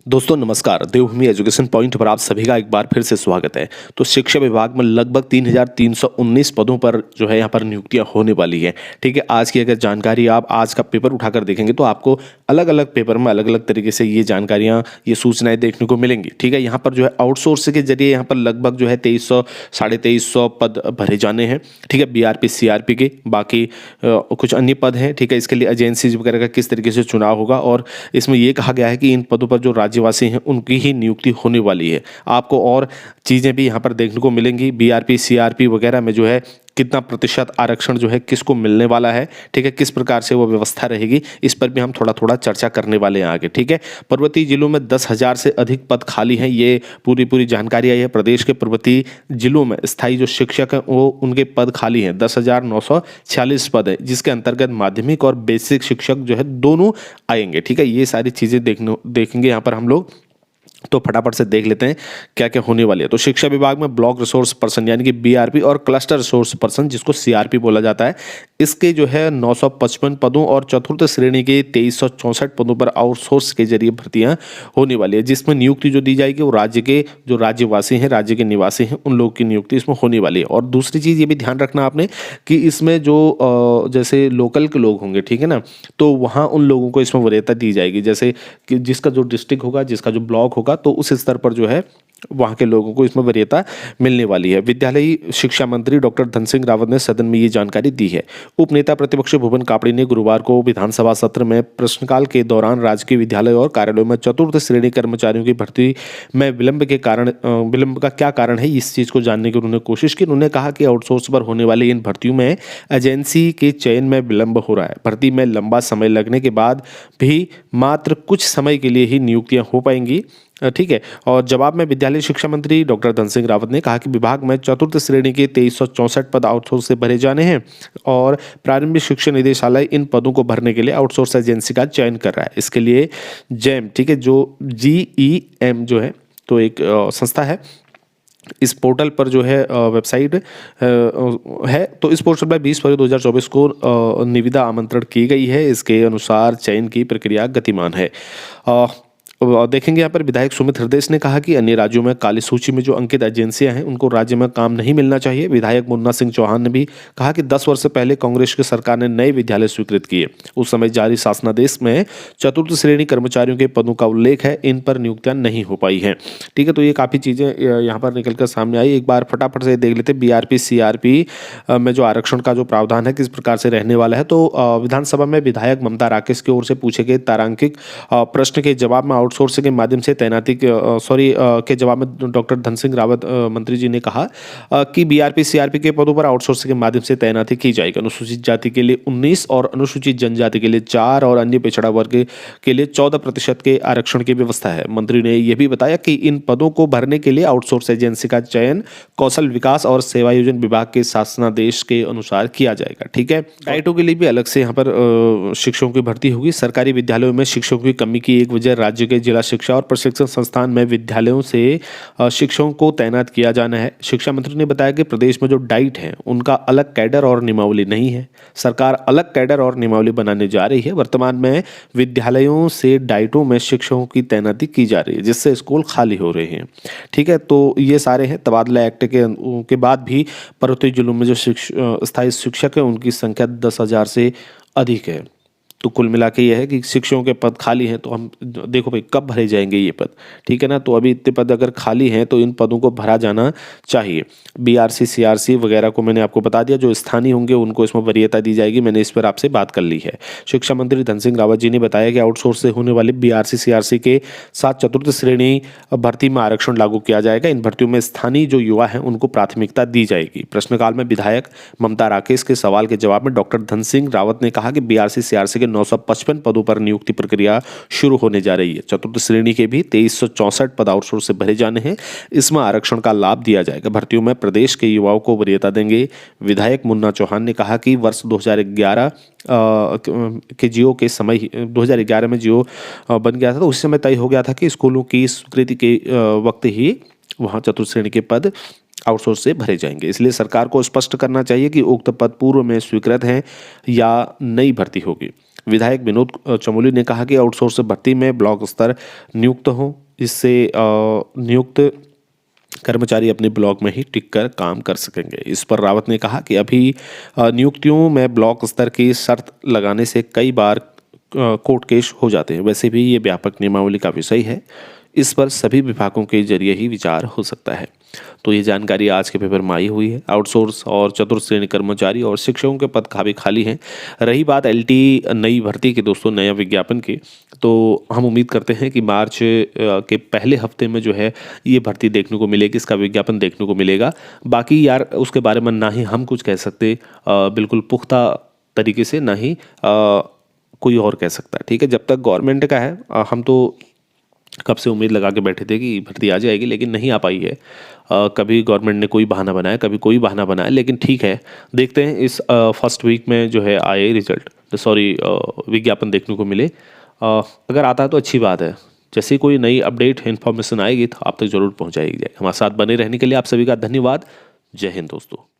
दोस्तों नमस्कार। देवभूमि education point पर आप सभी का एक बार फिर से स्वागत है। तो शिक्षा विभाग में लगभग 3,319 पदों पर जो है यहाँ पर नियुक्तियां होने वाली हैं। ठीक है, आज की अगर जानकारी आप आज का पेपर उठाकर देखेंगे तो आपको अलग अलग पेपर में अलग अलग तरीके से ये जानकारियां, ये सूचनाएं देखने को मिलेंगी। ठीक है, यहाँ पर जो है आउटसोर्स के जरिए यहाँ पर लगभग जो है 2300 साढ़े 2300 पद भरे जाने हैं। ठीक है, बीआरपी सीआरपी के बाकी कुछ अन्य पद हैं। ठीक है, इसके लिए एजेंसीज वगैरह का किस तरीके से चुनाव होगा, और इसमें यह कहा गया है कि इन पदों पर जो राज्यवासी हैं उनकी ही नियुक्ति होने वाली है। आपको और चीज़ें भी यहाँ पर देखने को मिलेंगी। बीआरपी सीआरपी वगैरह में जो है कितना प्रतिशत आरक्षण जो है किसको मिलने वाला है। ठीक है, किस प्रकार से वो व्यवस्था रहेगी, इस पर भी हम थोड़ा थोड़ा चर्चा करने वाले हैं आगे। ठीक है, पर्वतीय जिलों में 10,000 से अधिक पद खाली हैं। ये पूरी जानकारी आई है। प्रदेश के पर्वतीय जिलों में स्थायी जो शिक्षक हैं वो उनके पद खाली हैं। 10,946 पद है, जिसके अंतर्गत माध्यमिक और बेसिक शिक्षक जो है दोनों आएंगे। ठीक है, ये सारी चीज़ें देखेंगे यहाँ पर हम लोग। तो फटाफट से देख लेते हैं क्या क्या होने वाली है। तो शिक्षा विभाग में ब्लॉक रिसोर्स पर्सन यानी कि बीआरपी और क्लस्टर रिसोर्स पर्सन जिसको सीआरपी बोला जाता है, इसके जो है 955 पदों और चतुर्थ श्रेणी के 2364 पदों पर आउटसोर्स के जरिए भर्तियां होने वाली है। जिसमें नियुक्ति जो दी जाएगी वो राज्य के जो राज्यवासी हैं, राज्य के निवासी हैं, उन लोगों की नियुक्ति इसमें होने वाली है। और दूसरी चीज़ ये भी ध्यान रखना आपने कि इसमें जो जैसे लोकल के लोग होंगे, ठीक है ना, तो वहाँ उन लोगों को इसमें वरीयता दी जाएगी। जैसे कि जिसका जो डिस्ट्रिक्ट होगा, जिसका जो ब्लॉक होगा, तो उस स्तर पर जो है वहाँ के लोगों को इसमें वरीयता मिलने वाली है। विद्यालयी शिक्षा मंत्री डॉक्टर धन सिंह रावत ने सदन में ये जानकारी दी है। उपनेता प्रतिपक्ष भुवन कापड़ी ने गुरुवार को विधानसभा सत्र में प्रश्नकाल के दौरान राजकीय विद्यालय और कार्यालयों में चतुर्थ श्रेणी कर्मचारियों की भर्ती में विलंब का क्या कारण है, इस चीज को जानने की उन्होंने कोशिश की। उन्होंने कहा कि आउटसोर्स पर होने वाली इन भर्तियों में एजेंसी के चयन में विलंब हो रहा है। भर्ती में लंबा समय लगने के बाद भी मात्र कुछ समय के लिए ही नियुक्तियां हो पाएंगी। ठीक है, और जवाब में विद्यालय शिक्षा मंत्री डॉक्टर धन सिंह रावत ने कहा कि विभाग में चतुर्थ श्रेणी के 2364 पद आउटसोर्स से भरे जाने हैं और प्रारंभिक शिक्षा निदेशालय इन पदों को भरने के लिए आउटसोर्स एजेंसी का चयन कर रहा है। इसके लिए जैम, ठीक है, जो GEM जो है, तो एक संस्था है। इस पोर्टल पर जो है वेबसाइट है, तो इस पोर्टल पर 20 फरवरी 2024 को निविदा आमंत्रण की गई है। इसके अनुसार चयन की प्रक्रिया गतिमान है। देखेंगे यहाँ पर विधायक सुमित हृदय ने कहा कि अन्य राज्यों में काली सूची में जो अंकित एजेंसियां हैं उनको राज्य में काम नहीं मिलना चाहिए। विधायक मुन्ना सिंह चौहान ने भी कहा कि 10 वर्ष पहले कांग्रेस की सरकार ने नए विद्यालय स्वीकृत किए। उस समय जारी शासनादेश में चतुर्थ श्रेणी कर्मचारियों के पदों का उल्लेख है, इन पर नियुक्तियां नहीं हो पाई हैं। ठीक है, तो ये काफ़ी चीज़ें यहाँ पर निकल कर सामने आई। एक बार फटाफट से देख लेते बीआरपी सीआरपी में जो आरक्षण का जो प्रावधान है किस प्रकार से रहने वाला है। तो विधानसभा में विधायक ममता राकेश की ओर से पूछे गए तारांकित प्रश्न के जवाब में आउटसोर्स के माध्यम से तैनाती के जवाब में डॉक्टर धन सिंह रावत मंत्री जी ने कहा कि बीआरपी सीआरपी के पदों पर आउटसोर्स के माध्यम से तैनाती की जाएगी। अनुसूचित जाति के लिए 19 और अनुसूचित जनजाति के लिए 4 और अन्य पिछड़ा वर्ग के लिए 14% के आरक्षण की व्यवस्था है। मंत्री ने यह भी बताया कि इन पदों को भरने के लिए आउटसोर्स एजेंसी का चयन कौशल विकास और सेवायोजन विभाग के शासनादेश के अनुसार किया जाएगा। ठीक है, डाइटों के लिए भी अलग से यहाँ पर शिक्षकों की भर्ती होगी। सरकारी विद्यालयों में शिक्षकों की कमी की एक वजह राज्य के जिला शिक्षा और प्रशिक्षण संस्थान में विद्यालयों से शिक्षकों को तैनात किया जाना है। शिक्षा मंत्री ने बताया कि प्रदेश में जो डाइट है उनका अलग कैडर और नियमावली नहीं है। सरकार अलग कैडर और नियमावली बनाने जा रही है। वर्तमान में विद्यालयों से डाइटों में शिक्षकों की तैनाती की जा रही है, जिससे स्कूल खाली हो रहे हैं। ठीक है, तो ये सारे हैं। तबादला एक्ट के बाद भी पर्वतीय जिलों में जो स्थायी शिक्षक है उनकी संख्या 10,000 से अधिक है। तो कुल मिला के ये है कि शिक्षकों के पद खाली हैं, तो हम देखो भाई कब भरे जाएंगे ये पद। ठीक है ना, तो अभी इतने पद अगर खाली हैं तो इन पदों को भरा जाना चाहिए। बीआरसी सीआरसी वगैरह को मैंने आपको बता दिया, जो स्थानीय होंगे उनको इसमें वरीयता दी जाएगी। मैंने इस पर आपसे बात कर ली है। शिक्षा मंत्री धन सिंह रावत जी ने बताया कि आउटसोर्स से होने वाली बीआरसी सीआरसी के साथ चतुर्थ श्रेणी भर्ती में आरक्षण लागू किया जाएगा। इन भर्तियों में स्थानीय जो युवा हैं उनको प्राथमिकता दी जाएगी। प्रश्नकाल में विधायक ममता राकेश के सवाल के जवाब में डॉक्टर धन सिंह रावत ने कहा कि बीआरसी सीआरसी के 955 पदों पर नियुक्ति प्रक्रिया शुरू होने जा रही है। चतुर्थ श्रेणी के भी 2364 पद आउटसोर्स से भरे जाने हैं। इसमें आरक्षण का लाभ दिया जाएगा। भर्तियों में प्रदेश के युवाओं को वरीयता देंगे। विधायक मुन्ना चौहान ने कहा कि वर्ष 2011 के जियो के समय 2011 में जियो बन गया था, तो उस समय तय हो गया था कि स्कूलों की स्वीकृति के वक्त ही वहाँ चतुर्थ श्रेणी के पद आउटसोर्स से भरे जाएंगे। इसलिए सरकार को स्पष्ट करना चाहिए कि उक्त पद पूर्व में स्वीकृत हैं या नई भर्ती होगी। विधायक विनोद चमोली ने कहा कि आउटसोर्स भर्ती में ब्लॉक स्तर नियुक्त हो, इससे नियुक्त कर्मचारी अपने ब्लॉक में ही टिक कर काम कर सकेंगे। इस पर रावत ने कहा कि अभी नियुक्तियों में ब्लॉक स्तर की शर्त लगाने से कई बार कोर्ट केस हो जाते हैं। वैसे भी ये व्यापक नियमावली का विषय है, इस पर सभी विभागों के जरिए ही विचार हो सकता है। तो ये जानकारी आज के पेपर में आई हुई है। आउटसोर्स और चतुर्थ श्रेणी कर्मचारी और शिक्षकों के पद काफ़ी खाली हैं। रही बात एलटी नई भर्ती की दोस्तों, नया विज्ञापन की, तो हम उम्मीद करते हैं कि मार्च के पहले हफ्ते में जो है ये भर्ती देखने को मिलेगी, इसका विज्ञापन देखने को मिलेगा। बाकी यार उसके बारे में ना ही हम कुछ कह सकते बिल्कुल पुख्ता तरीके से, ना ही कोई और कह सकता है। ठीक है, जब तक गवर्नमेंट का है हम तो कब से उम्मीद लगा के बैठे थे कि भर्ती आ जाएगी, लेकिन नहीं आ पाई है। कभी गवर्नमेंट ने कोई बहाना बनाया, कभी कोई बहाना बनाया, लेकिन ठीक है, देखते हैं इस फर्स्ट वीक में जो है आए रिजल्ट, विज्ञापन देखने को मिले। अगर आता है तो अच्छी बात है। जैसे कोई नई अपडेट इन्फॉर्मेशन आएगी तो आप तक जरूर पहुँचाई जाए। हमारे साथ बने रहने के लिए आप सभी का धन्यवाद। जय हिंद दोस्तों।